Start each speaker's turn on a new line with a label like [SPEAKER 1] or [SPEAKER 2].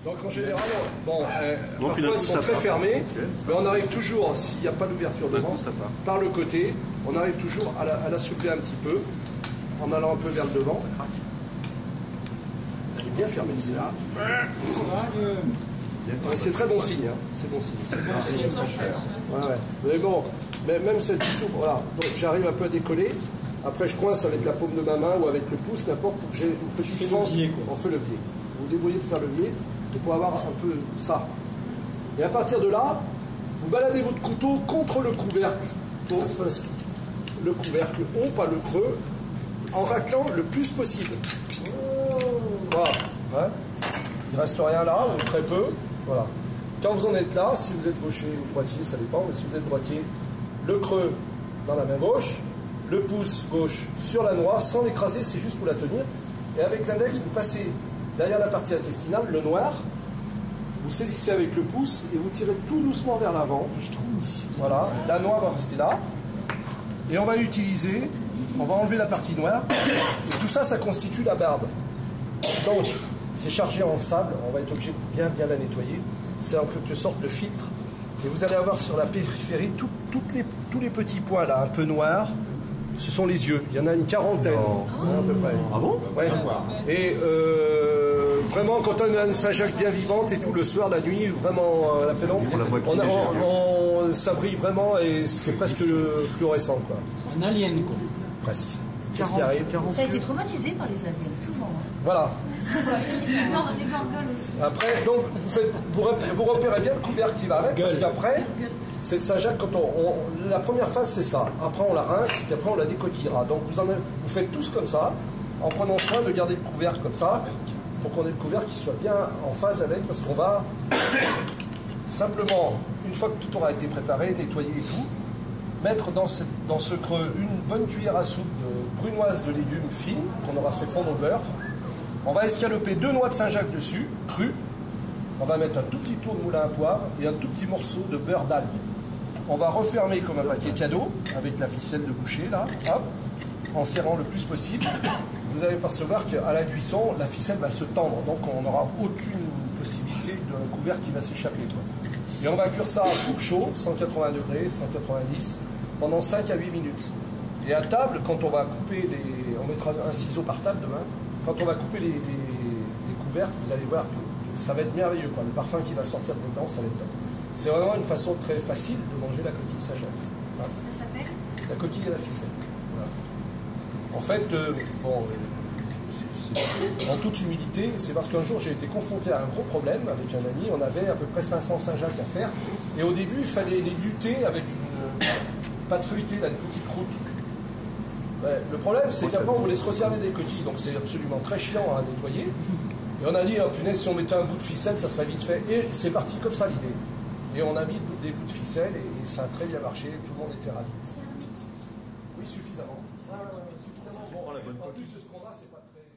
[SPEAKER 1] Donc en général, bon, parfois ils sont très fermés, mais on arrive toujours, s'il n'y a pas d'ouverture devant, par le côté, on arrive toujours à l'assouplir un petit peu, en allant un peu vers le devant. Elle est bien fermée, c'est là. C'est très bon signe, hein. C'est bon signe. Ouais. Mais bon, même celle qui s'ouvre, voilà. Donc j'arrive un peu à décoller. Après, je coince avec la paume de ma main ou avec le pouce, n'importe, pour que j'ai une petite fente. On fait levier. Vous vous débrouillez de faire levier pour avoir un peu ça. Et à partir de là, vous baladez votre couteau contre le couvercle. Le couvercle haut, pas le creux, en raclant le plus possible. Voilà. Hein, il ne reste rien là, ou très peu. Voilà. Quand vous en êtes là, si vous êtes gaucher ou droitier, ça dépend, mais si vous êtes droitier, le creux dans la main gauche, le pouce gauche sur la noix, sans l'écraser, c'est juste pour la tenir. Et avec l'index, vous passez derrière la partie intestinale, le noir, vous saisissez avec le pouce et vous tirez tout doucement vers l'avant. Voilà, la noix va rester là. Et on va utiliser, on va enlever la partie noire. Et tout ça, ça constitue la barbe. Donc, c'est chargé en sable, on va être obligé de bien la nettoyer. C'est en quelque sorte le filtre. Et vous allez avoir sur la périphérie tous les petits points là, un peu noirs. Ce sont les yeux. Il y en a une quarantaine, à peu près. Ah bon? Ouais. Et vraiment, quand on a une Saint-Jacques bien vivante et tout, le soir, la nuit, vraiment, la pénombre, ça brille vraiment et c'est presque fluorescent, quoi.
[SPEAKER 2] Un alien, quoi.
[SPEAKER 1] Presque. Qu'est-ce qui arrive?
[SPEAKER 3] Ça a été traumatisé par les aliens, souvent.
[SPEAKER 1] Voilà.
[SPEAKER 3] Les gorgoles aussi.
[SPEAKER 1] Après, donc, vous repérez bien le couvercle qui va avec, parce qu'après, cette Saint-Jacques, la première phase, c'est ça. Après, on la rince, puis après, on la décoquillera. Donc, vous faites tous comme ça, en prenant soin de garder le couvercle comme ça, pour qu'on ait le couvercle qui soit bien en phase avec, parce qu'on va simplement, une fois que tout aura été préparé, nettoyé et tout, mettre dans ce creux une bonne cuillère à soupe de brunoise de légumes fines, qu'on aura fait fondre au beurre. On va escaloper 2 noix de Saint-Jacques dessus, crues. On va mettre un tout petit tour de moulin à poivre et un tout petit morceau de beurre d'algue. On va refermer comme un paquet cadeau avec la ficelle de boucher, là, hop, en serrant le plus possible. Vous allez percevoir qu'à la cuisson, la ficelle va se tendre, donc on n'aura aucune possibilité d'un couvercle qui va s'échapper. Et on va cuire ça à four chaud, 180 degrés, 190, pendant 5 à 8 minutes. Et à table, quand on va couper on mettra un ciseau par table demain, quand on va couper les couvercles, vous allez voir que ça va être merveilleux, quoi. Le parfum qui va sortir dedans, ça va être top. C'est vraiment une façon très facile de manger la coquille Saint-Jacques. Voilà.
[SPEAKER 3] Ça s'appelle
[SPEAKER 1] la coquille à la ficelle. Voilà. En fait, en toute humilité, c'est parce qu'un jour j'ai été confronté à un gros problème avec un ami. On avait à peu près 500 Saint-Jacques à faire. Et au début, il fallait les lutter avec une pâte feuilletée, là, une petite croûte. Ouais, le problème, c'est qu'après, on voulait se resserrer des coquilles. Donc c'est absolument très chiant à nettoyer. Et on a dit, oh, punaise, si on mettait un bout de ficelle, ça serait vite fait. Et c'est parti comme ça l'idée. Et on a mis des bouts de ficelle et ça a très bien marché. Tout le monde était ravi.
[SPEAKER 3] C'est hermétique.
[SPEAKER 1] Oui, suffisamment. Suffisamment. Bon, en plus, ce qu'on a, c'est pas très...